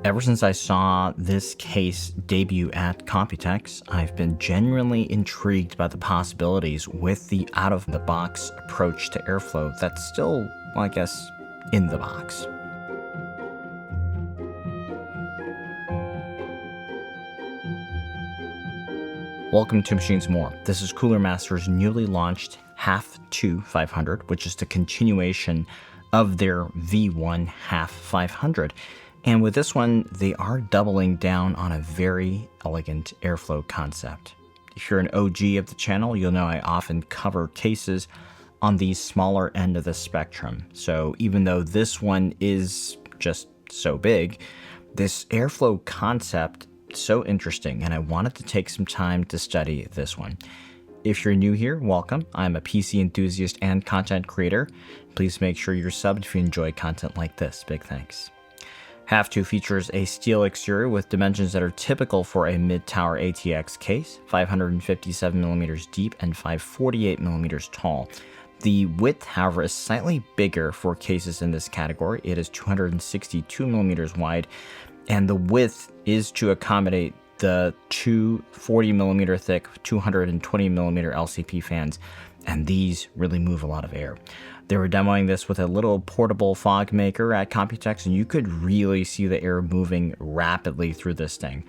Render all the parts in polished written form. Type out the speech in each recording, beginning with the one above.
Ever since I saw this case debut at Computex, I've been genuinely intrigued by the possibilities with the out-of-the-box approach to airflow that's still, well, I guess, in the box. Welcome to Machines More. This is Cooler Master's newly launched HAF II 500, which is the continuation of their V1 HAF 500. And with this one, they are doubling down on a very elegant airflow concept. If you're an OG of the channel, you'll know I often cover cases on the smaller end of the spectrum. So even though this one is just so big, this airflow concept is so interesting, and I wanted to take some time to study this one. If you're new here, welcome. I'm a PC enthusiast and content creator. Please make sure you're subbed if you enjoy content like this. Big thanks. HAF II features a steel exterior with dimensions that are typical for a mid-tower ATX case, 557mm deep and 548mm tall. The width, however, is slightly bigger for cases in this category. It is 262mm wide, and the width is to accommodate the two 40mm thick, 220mm LCP fans, and these really move a lot of air. They were demoing this with a little portable fog maker at Computex, and you could really see the air moving rapidly through this thing.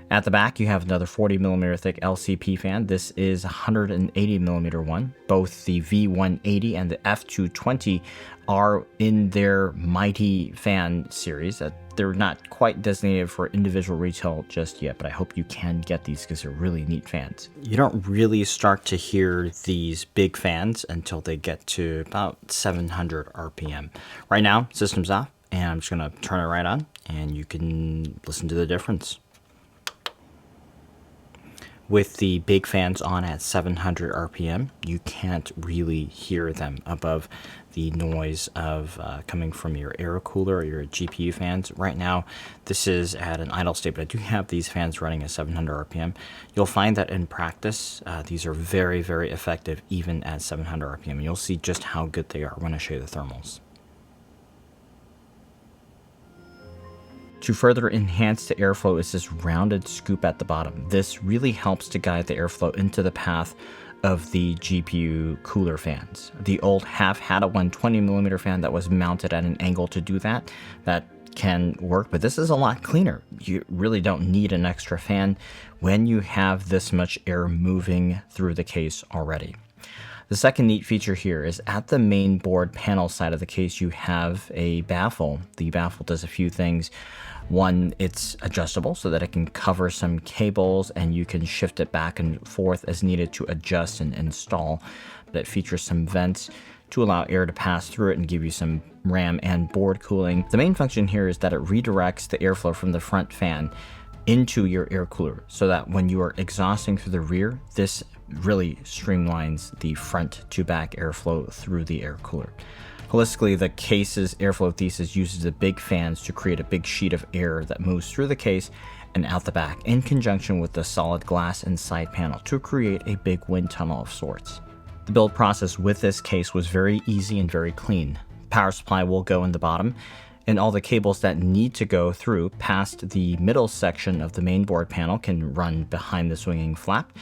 At the back, you have another 40mm thick LCP fan. This is a 180mm one. Both the V180 and the F220 are in their Mighty fan series. They're not quite designated for individual retail just yet, but I hope you can get these because they're really neat fans. You don't really start to hear these big fans until they get to about 700 RPM. Right now, system's off, and I'm just going to turn it right on, and you can listen to the difference. With the big fans on at 700 RPM, you can't really hear them above the noise of coming from your air cooler or your GPU fans. Right now, this is at an idle state, but I do have these fans running at 700 RPM. You'll find that in practice, these are very, very effective even at 700 RPM. You'll see just how good they are when I show you the thermals. To further enhance the airflow is this rounded scoop at the bottom. This really helps to guide the airflow into the path of the GPU cooler fans. The old HAF had a 120mm fan that was mounted at an angle to do that. That can work, but this is a lot cleaner. You really don't need an extra fan when you have this much air moving through the case already. The second neat feature here is at the main board panel side of the case, you have a baffle. The baffle does a few things. One, it's adjustable so that it can cover some cables and you can shift it back and forth as needed to adjust and install. But it features some vents to allow air to pass through it and give you some RAM and board cooling. The main function here is that it redirects the airflow from the front fan into your air cooler so that when you are exhausting through the rear, this really streamlines the front to back airflow through the air cooler. Holistically, the case's airflow thesis uses the big fans to create a big sheet of air that moves through the case and out the back in conjunction with the solid glass and side panel to create a big wind tunnel of sorts. The build process with this case was very easy and very clean. Power supply will go in the bottom, and all the cables that need to go through past the middle section of the main board panel can run behind the swinging flap.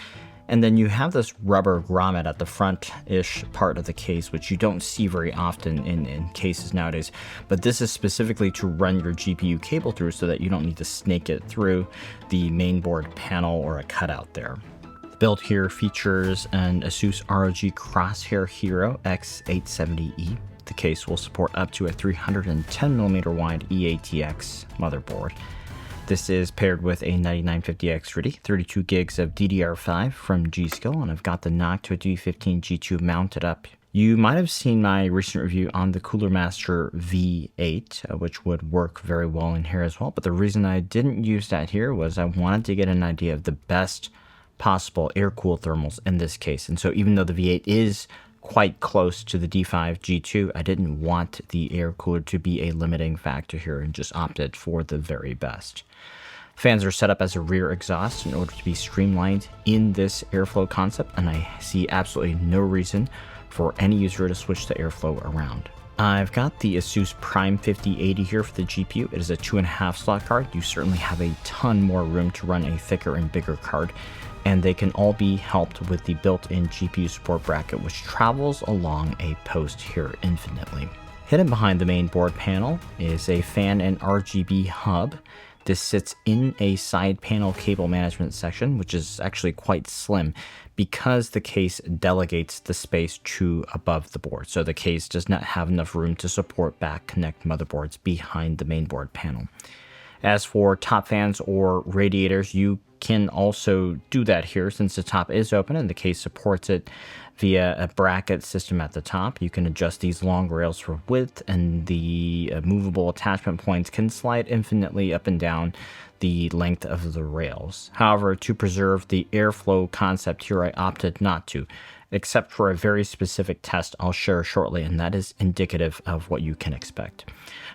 And then you have this rubber grommet at the front-ish part of the case, which you don't see very often in cases nowadays. But this is specifically to run your GPU cable through so that you don't need to snake it through the main board panel or a cutout there. The build here features an ASUS ROG Crosshair Hero X870E. The case will support up to a 310mm wide 𝘔𝘌𝘚𝘛𝘌𝘋 motherboard. This is paired with a 9950X ready, 32 gigs of DDR5 from G-Skill, and I've got the Noctua D15 G2 mounted up. You might have seen my recent review on the Cooler Master V8, which would work very well in here as well, but the reason I didn't use that here was I wanted to get an idea of the best possible air-cooled thermals in this case. And so even though the V8 is quite close to the D5 G2, I didn't want the air cooler to be a limiting factor here and just opted for the very best. Fans are set up as a rear exhaust in order to be streamlined in this airflow concept, and I see absolutely no reason for any user to switch the airflow around. I've got the ASUS Prime 5080 here for the GPU. It is a 2.5 slot card. You certainly have a ton more room to run a thicker and bigger card, and they can all be helped with the built-in GPU support bracket, which travels along a post here infinitely. Hidden behind the main board panel is a fan and RGB hub. This sits in a side panel cable management section, which is actually quite slim because the case delegates the space to above the board. So the case does not have enough room to support back connect motherboards behind the main board panel. As for top fans or radiators, you can also do that here since the top is open and the case supports it via a bracket system at the top. You can adjust these long rails for width, and the movable attachment points can slide infinitely up and down the length of the rails. However, to preserve the airflow concept here, I opted not to, except for a very specific test I'll share shortly, and that is indicative of what you can expect.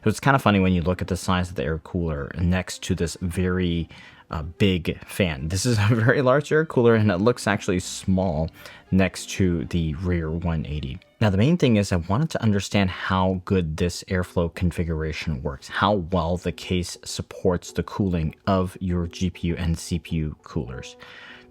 So it's kind of funny when you look at the size of the air cooler next to this very big fan. This is a very large air cooler, and it looks actually small next to the rear 180. Now, the main thing is I wanted to understand how good this airflow configuration works, how well the case supports the cooling of your GPU and CPU coolers.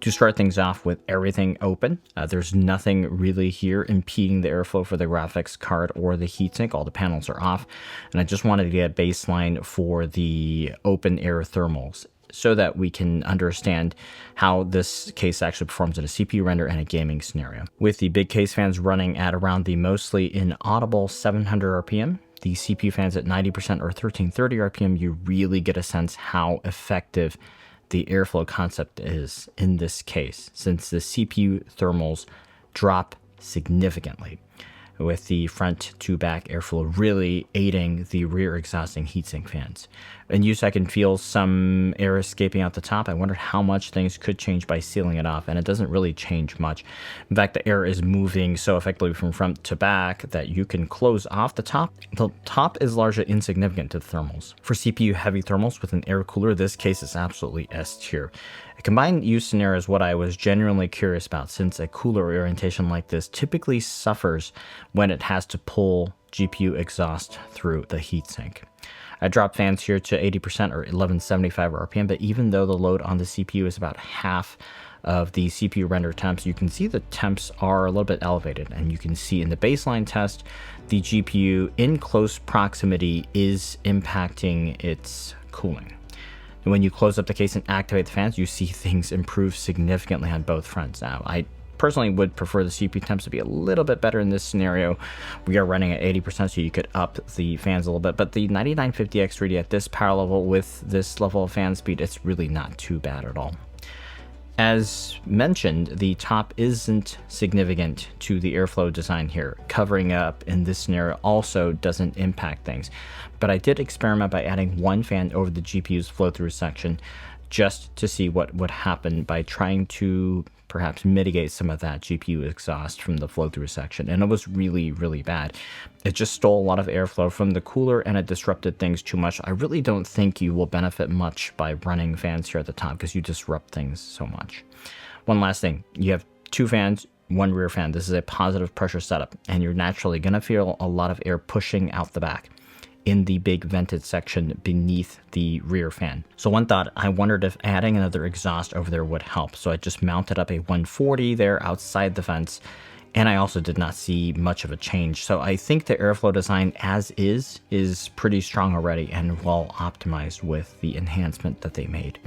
To start things off with everything open, there's nothing really here impeding the airflow for the graphics card or the heatsink. All the panels are off, and I just wanted to get a baseline for the open air thermals so that we can understand how this case actually performs in a CPU render and a gaming scenario. With the big case fans running at around the mostly inaudible 700 RPM, the CPU fans at 90% or 1330 RPM, you really get a sense how effective the airflow concept is in this case, since the CPU thermals drop significantly, with the front to back airflow really aiding the rear exhausting heatsink fans. In use, I can feel some air escaping out the top. I wondered how much things could change by sealing it off, and it doesn't really change much. In fact, the air is moving so effectively from front to back that you can close off the top. The top is largely insignificant to the thermals. For CPU heavy thermals with an air cooler, this case is absolutely S tier. A combined use scenario is what I was genuinely curious about, since a cooler orientation like this typically suffers when it has to pull GPU exhaust through the heatsink. I dropped fans here to 80% or 1175 RPM, but even though the load on the CPU is about half of the CPU render temps, you can see the temps are a little bit elevated, and you can see in the baseline test, the GPU in close proximity is impacting its cooling. When you close up the case and activate the fans, you see things improve significantly on both fronts. Now, I personally would prefer the CPU temps to be a little bit better in this scenario. We are running at 80%, so you could up the fans a little bit, but the 9950X really at this power level with this level of fan speed, it's really not too bad at all. As mentioned, the top isn't significant to the airflow design here. Covering up in this scenario also doesn't impact things, but I did experiment by adding one fan over the GPU's flow-through section just to see what would happen by trying to perhaps mitigate some of that GPU exhaust from the flow-through section, and it was really, really bad. It just stole a lot of airflow from the cooler, and it disrupted things too much. I really don't think you will benefit much by running fans here at the top because you disrupt things so much. One last thing, you have two fans, one rear fan. This is a positive pressure setup, and you're naturally going to feel a lot of air pushing out the back in the big vented section beneath the rear fan. So one thought, I wondered if adding another exhaust over there would help. So I just mounted up a 140 there outside the vents, and I also did not see much of a change. So I think the airflow design as is pretty strong already and well optimized with the enhancement that they made.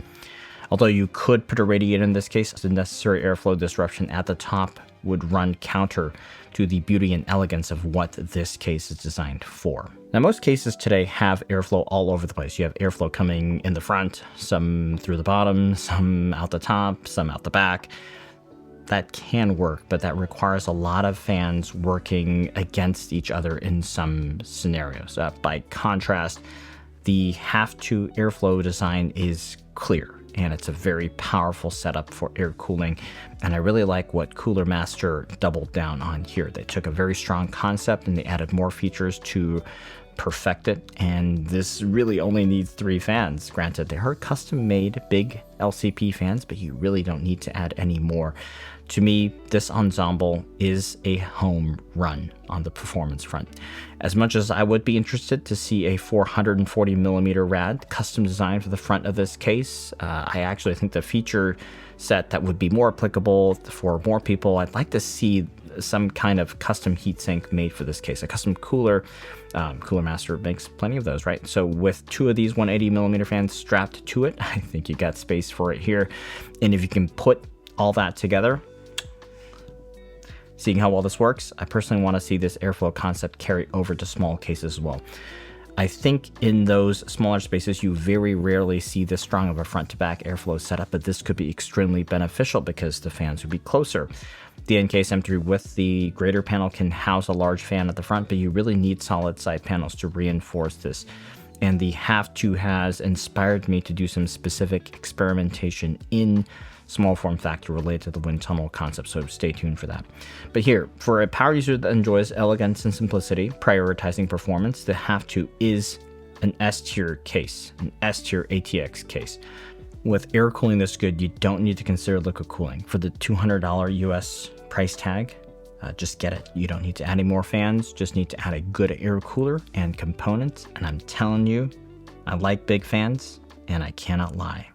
Although you could put a radiator in this case, the necessary airflow disruption at the top would run counter to the beauty and elegance of what this case is designed for. Now, most cases today have airflow all over the place. You have airflow coming in the front, some through the bottom, some out the top, some out the back. That can work, but that requires a lot of fans working against each other in some scenarios. By contrast, the HAF II airflow design is clear, and it's a very powerful setup for air cooling, and I really like what Cooler Master doubled down on here. They took a very strong concept and they added more features to perfect it, and this really only needs 3 fans. Granted, they are custom made big LCP fans, but you really don't need to add any more To me, this ensemble is a home run on the performance front. As much as I would be interested to see a 440mm rad custom designed for the front of this case, I actually think the feature set that would be more applicable for more people, I'd like to see some kind of custom heatsink made for this case. A custom cooler. Cooler Master makes plenty of those, right? So with two of these 180mm fans strapped to it, I think you got space for it here. And if you can put all that together, seeing how well this works, I personally want to see this airflow concept carry over to small cases as well. I think in those smaller spaces, you very rarely see this strong of a front-to-back airflow setup, but this could be extremely beneficial because the fans would be closer. The NKS M3 with the greater panel can house a large fan at the front, but you really need solid side panels to reinforce this. And the HAF II has inspired me to do some specific experimentation in small form factor related to the wind tunnel concept, so stay tuned for that. But here, for a power user that enjoys elegance and simplicity, prioritizing performance, the HAF II is an S-tier case, an S-tier ATX case. With air cooling this good, you don't need to consider liquid cooling. For the $200 US price tag, just get it. You don't need to add any more fans, just need to add a good air cooler and components, and I'm telling you, I like big fans, and I cannot lie.